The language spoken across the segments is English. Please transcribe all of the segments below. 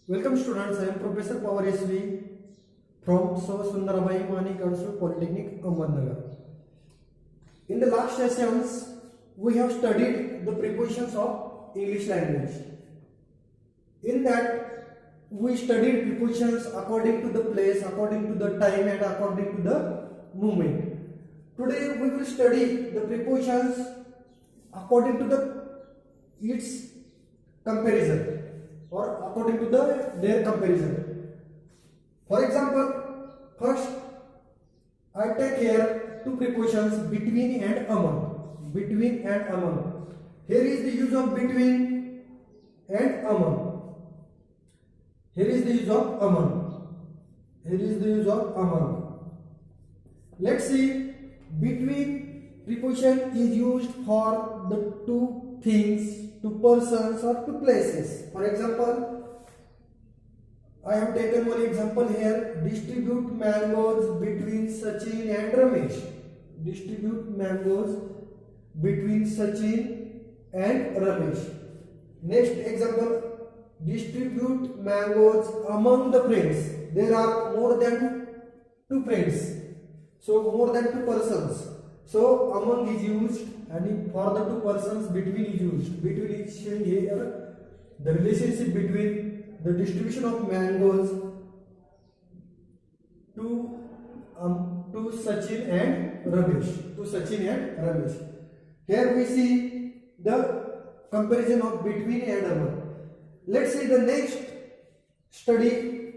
Welcome students, I am Professor Power SV from Sundarabai Mani Girls Polytechnic, Ahmednagar. In the last sessions, we have studied the prepositions of English language. In that, we studied prepositions according to the place, according to the time and according to the moment. Today, we will study the prepositions according to its comparison or according to their comparison. For example, first I take here two prepositions between and among. Between and among. Here is the use of between and among. Here is the use of among. Here is the use of among. Let's see. Between preposition is used for the two things, two persons or two places. For example, I have taken one example here. Distribute mangoes between Sachin and Ramesh. Distribute mangoes between Sachin and Ramesh. Next example, distribute mangoes among the friends. There are more than two friends, so more than two persons. So among is used, and for the two persons between is used. Between is showing here the relationship between the distribution of mangoes to Sachin and Ramesh. To Sachin and Ramesh. Here we see the comparison of between and among. Let's see the next study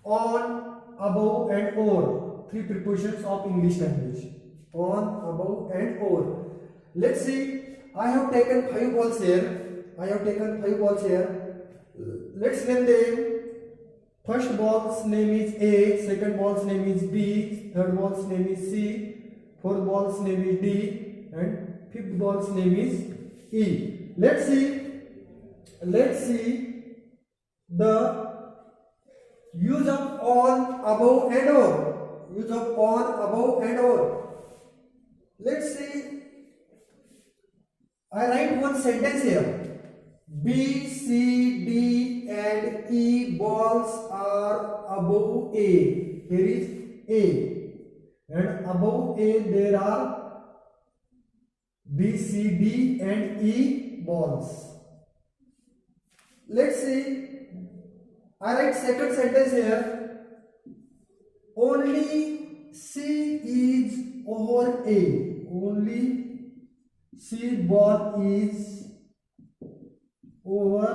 on, above and over. Three prepositions of English language. On, above and over. Let's see. I have taken 5 balls here. Let's name them. First ball's name is A, second ball's name is B, third ball's name is C, fourth ball's name is D, and fifth ball's name is E. Let's see the use of on, above and over. Use of on, above and over. Let's see. I write one sentence here. B, C, D and E balls are above A. Here is A. And above A there are B, C, D and E balls. Let's see. I write second sentence here. Only C is over A. Only C ball is over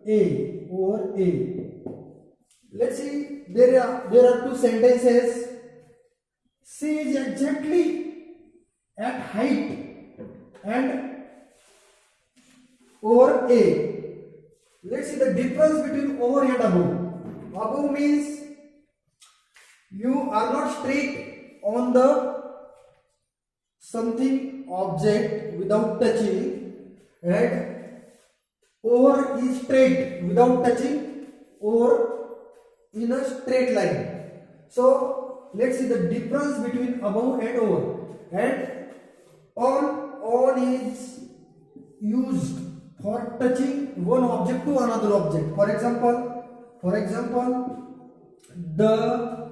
A. Let's see. There are two sentences. C is exactly at height and over A. Let's see the difference between over and above. Above means you are not straight on the something object without touching, and over is straight without touching or in a straight line. So let's see the difference between above and over. And on is used for touching one object to another object. For example, the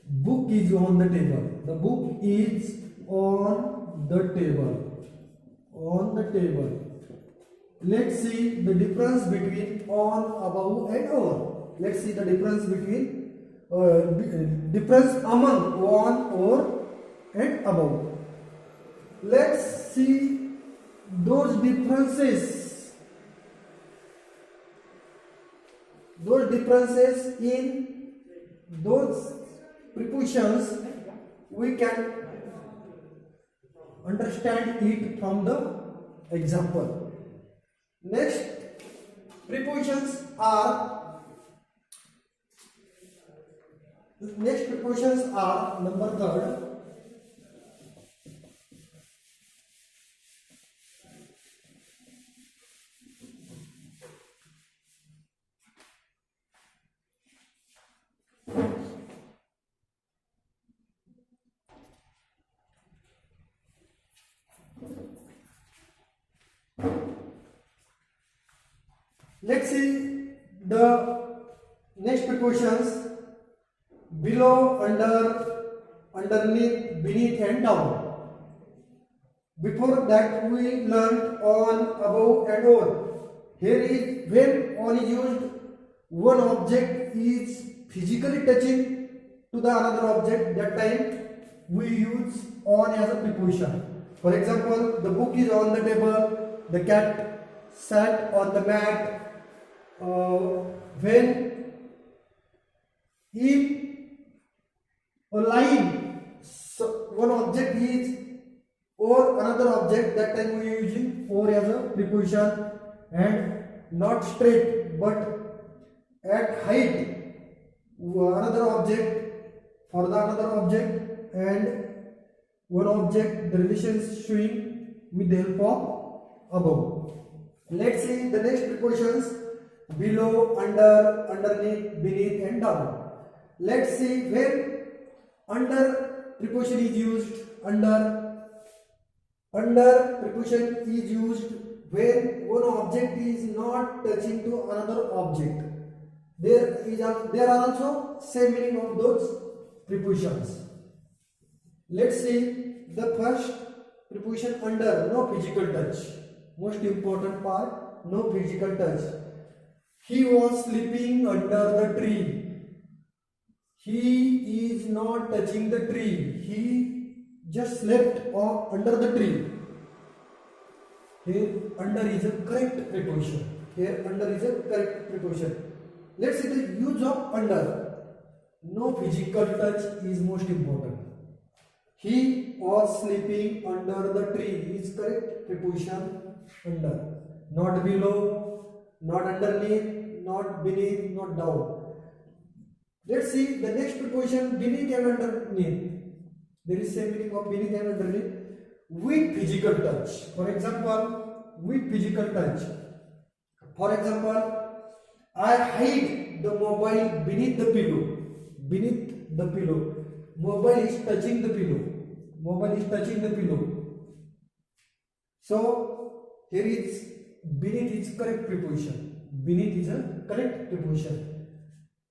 book is on the table. The book is on the table. Let's see the difference between on, above and over. Let's see the difference between difference among on, over and above. Let's see those differences. In those prepositions, we can understand it from the example. Next prepositions are number third. Let's see the next prepositions below, under, underneath, beneath and down. Before that we learned on, above and over. Here is when on is used, one object is physically touching to the another object, that time we use on as a preposition. For example, the book is on the table, the cat sat on the mat. When if a line, so one object is or another object, that time we are using or as a preposition. And not straight but at height, another object for the another object, and one object, the relations showing with the help of above. Let's see the next prepositions below, under, underneath, beneath and down. Let's see when under preposition is used. Under preposition is used when one object is not touching to another object. There are also same meaning of those prepositions. Let's see the first preposition under, no physical touch. Most important part, no physical touch. He was sleeping under the tree. He is not touching the tree. He just slept under the tree. Here under is a correct preposition. Here under is a correct preposition. Let's see the use of under. No physical touch is most important. He was sleeping under the tree is correct preposition under. Not below, not underneath, not beneath, not down. Let's see the next preposition beneath and underneath. There is same meaning of beneath and underneath. With physical touch. For example, with physical touch. For example, I hide the mobile beneath the pillow. Beneath the pillow. Mobile is touching the pillow. Mobile is touching the pillow. So here is beneath is correct preposition. Beneath is a correct preposition.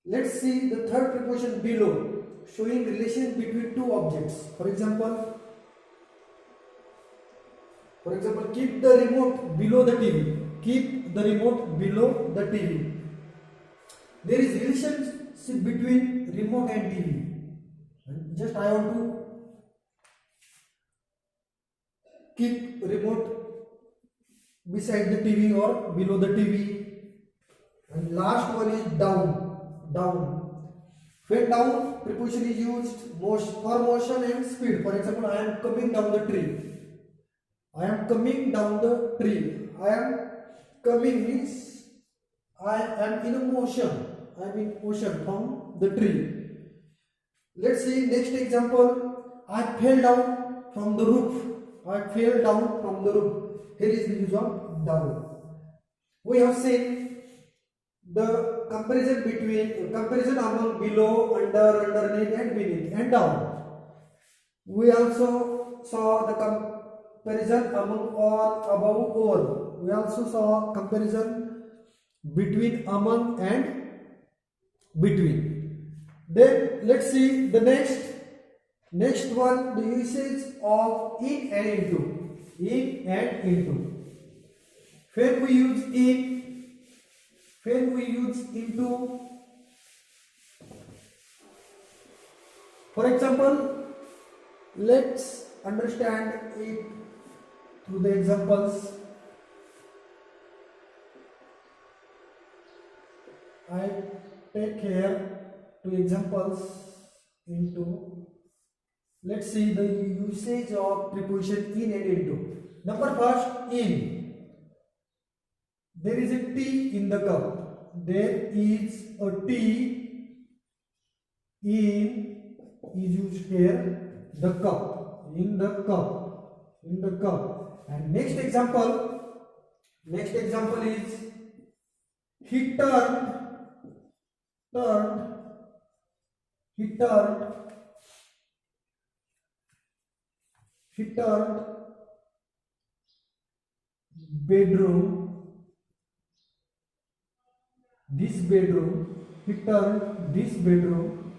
Let's see the third preposition below, showing relation between two objects. For example, keep the remote below the TV. Keep the remote below the TV. There is relationship between remote and TV. Just I want to keep remote beside the TV or below the TV. And last one is down. Down. When down preposition is used for motion and speed. For example, I am coming down the tree. I am coming down the tree. I am coming means I am in a motion. I am in motion from the tree. Let's see next example. I fell down from the roof. I fell down from the roof. Here is the use of down. We have seen the comparison among below, under, underneath and beneath and down. We also saw the comparison among on, above, over. We also saw comparison between, among and between. Then let's see the next one, the usage of in and into. In and into. When we use in, when we use into, for example, let's understand it through the examples. I take here two examples into. Let's see the usage of preposition in and into. Number first, in. There is a tea in the cup. There is a tea in is used here. The cup. In the cup. In the cup. And next example is he turned this bedroom, he turned this bedroom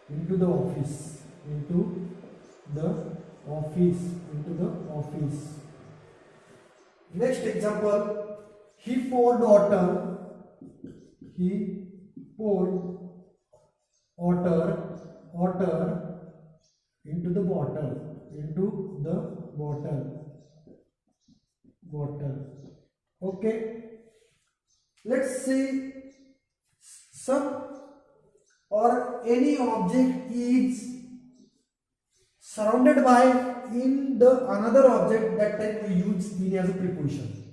into the office, into the office. Next example, he poured water into the bottle, okay. Let's say some or any object is surrounded by in the another object, that time we use in as a preposition.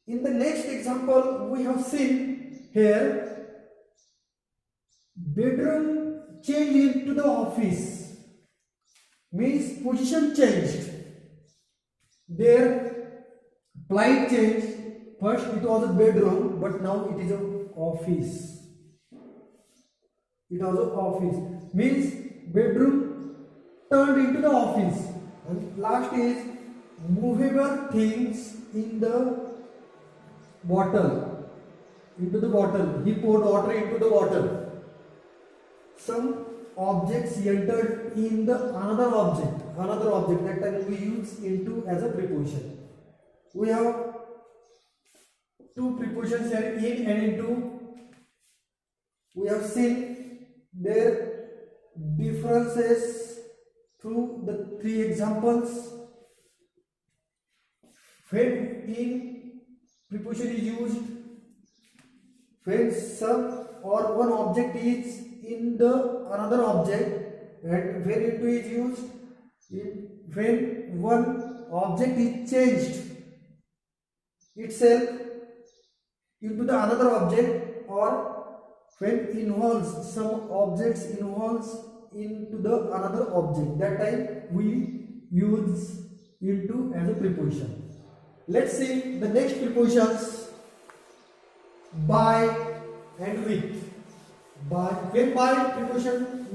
In the next example, we have seen here bedroom changed into the office, means position changed. Their plight changed. First it was a bedroom, but now it is an office. Means bedroom turned into the office. And last is movable things in the bottle. He poured water into the bottle. Some objects entered in the another object, that time we use into as a preposition. We have two prepositions here, in and into. We have seen their differences through the three examples. When in preposition is used when some or one object is in the another object, and when into is used when one object is changed itself into the another object, or when involves some objects involves into the another object, that time we use into as a preposition. Let's see the next prepositions, by and with. When by preposition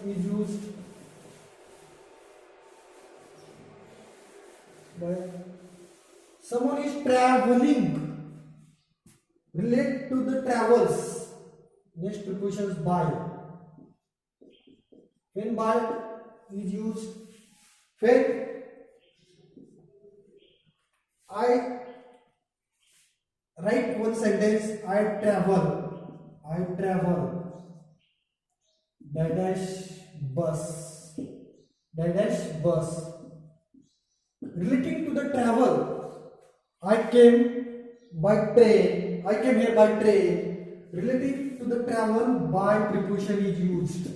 is used, by someone is traveling, relate to the travels. Next preposition is by. When by is used, when I write one sentence, I travel dash bus. Relating to the travel, I came here by train. Relating to the travel, by preposition is used,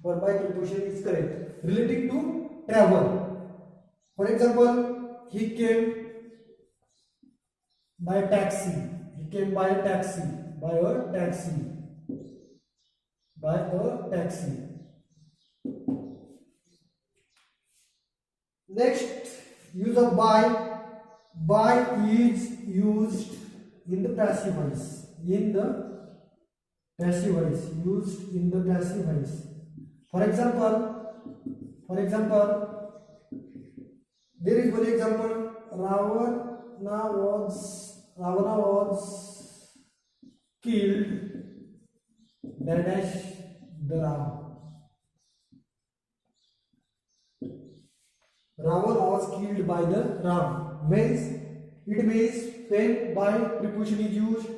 or by preposition is correct. Relating to travel, for example, he came by a taxi. Next, use of by. By is used in the passive voice. Used in the passive voice. For example, there is one example. Ravana was killed dash the Ram. Ravan was killed by the Ram. It means when by preposition is used,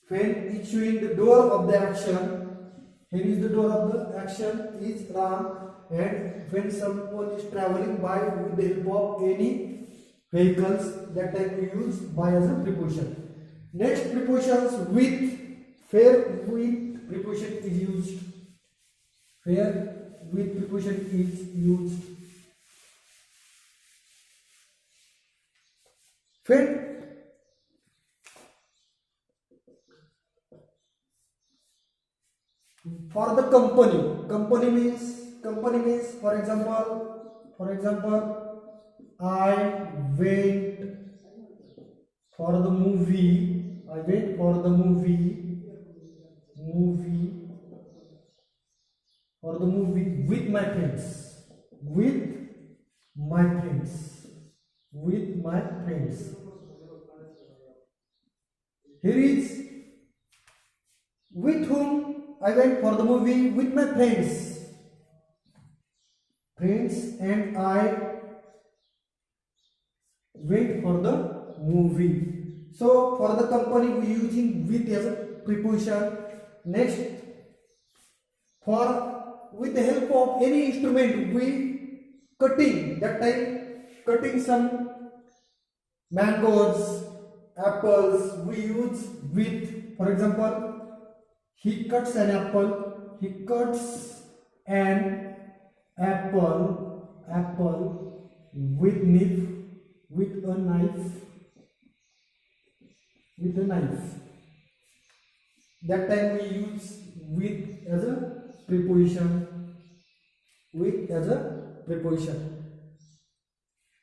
when it's showing the door of the action. Here is the door of the action is Ram, and when someone is traveling by with the help of any vehicles, that time we use by as a preposition. Next prepositions with. Where with preposition is used. When for the company means for example I went for the movie. for the movie with my friends. With my friends. With my friends. Here is with whom I went for the movie with my friends. Friends and I went for the movie. So for the company we using with as a preposition. Next, for with the help of any instrument we cutting, that time cutting some mangoes, apples, we use with. For example, he cuts an apple, he cuts an apple with a knife, that time we use with as a preposition,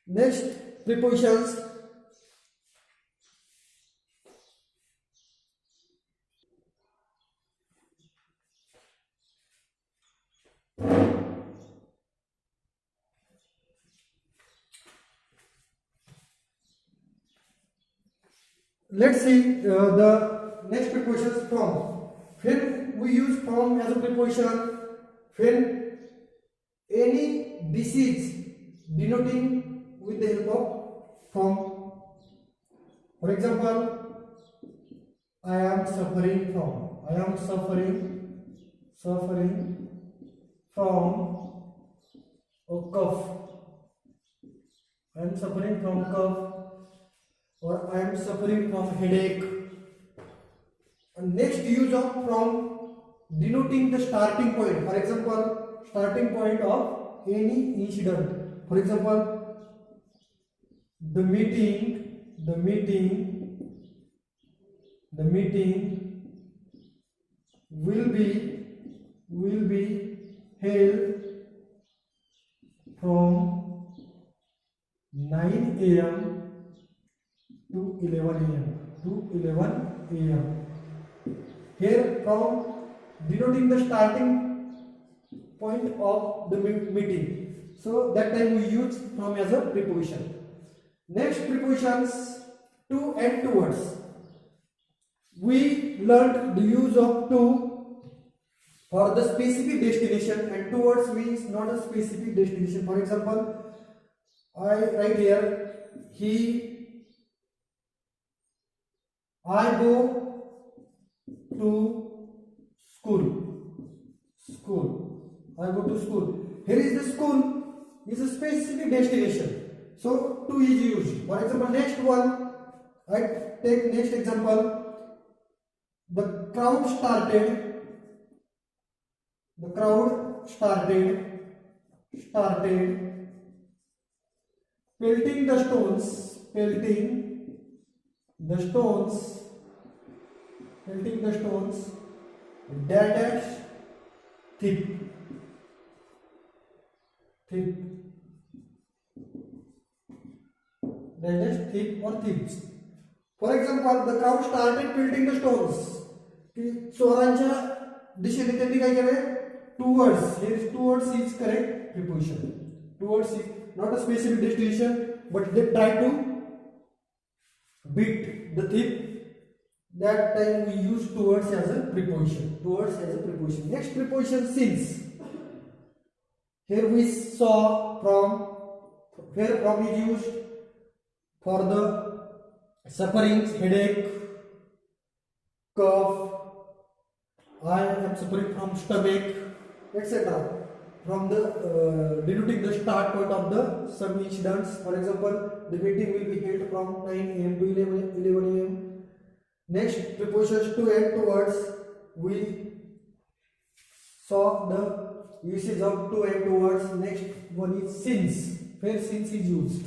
Next, prepositions. Let's see the next prepositions from. When we use from as a preposition, when any disease denoting with the help of from. For example, I am suffering from. I am suffering from a cough. I am suffering from cough, or I am suffering from headache. And next use of from denoting the starting point. For example, starting point of any incident. For example, the meeting will be held from 9 a.m. to 11 a.m. Here from denoting the starting point of the meeting. So that time we use from as a preposition. Next, prepositions to and towards. We learned the use of to for the specific destination, and towards means not a specific destination. For example, I write here I go to school. I go to school. Here is the school is a specific destination. So to is used. For example, next one, I take next example. The crowd started pelting the stones, dash thick or thieves. For example, the crowd started pelting the stones. की चोरांच्या दिशेने त्यांनी काय केले? Towards. Here towards is correct preposition. Towards is not a specific destination, but they try to beat the thief. That time we use towards as a preposition. Next preposition, since. Here we saw from. Where from is used for the sufferings, headache, cough. I am suffering from stomach, etc. From the denoting the start point of the some incidents. For example, the meeting will be held from 9 a.m. to 11 a.m. Next, prepositions to and towards. We saw the usage of to and towards. Next one is since. Where since is used.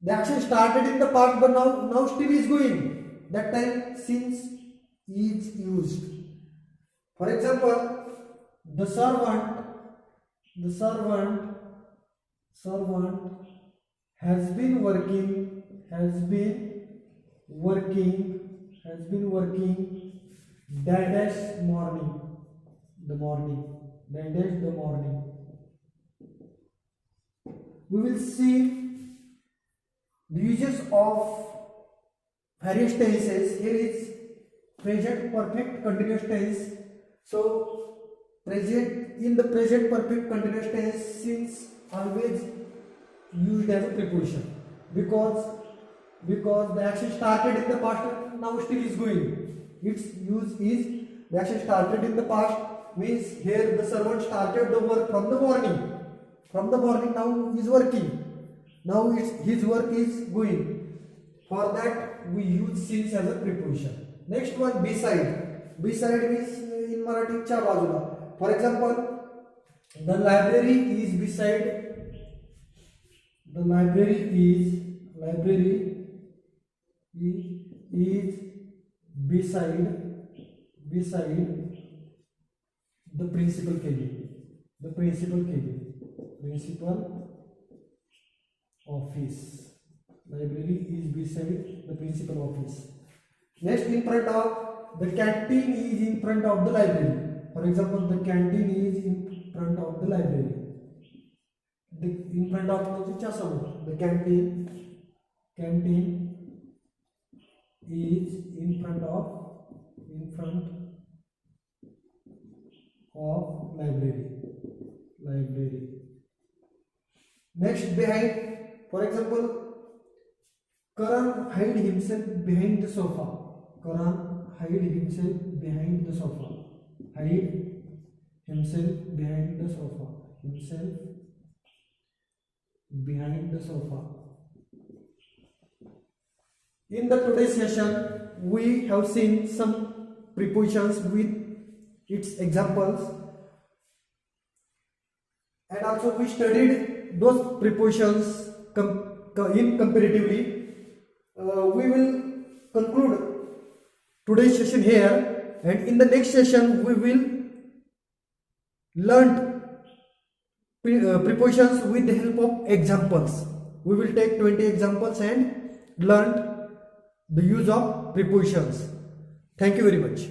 The action started in the past, but now still is going. That time since is used. For example, the servant has been working dash morning, the morning. dash the morning. We will see the uses of various tenses. Here is present perfect continuous tense. So in the present perfect continuous tense, since always used as a preposition, because the action started in the past and now still is going. Its use is the action started in the past, means here the servant started the work from the morning. From the morning, now he is working. Now his work is going. For that we use since as a preposition. Next one, beside. Beside means in Marathi च्या बाजूला. For example, the library is beside. The library is beside the principal cabin. The principal office. Library is beside the principal office. Next, in front of the canteen is in front of the library. For example, the canteen is in front of the library. In front of the canteen is in front of library. Next, behind. For example, Karan hid himself behind the sofa. Karan hid himself behind the sofa. Hide himself behind the sofa. In the today's session, we have seen some prepositions with its examples, and also we studied those prepositions in comparatively. We will conclude today's session here, and in the next session we will learn prepositions with the help of examples. We will take 20 examples and learn the use of prepositions. Thank you very much.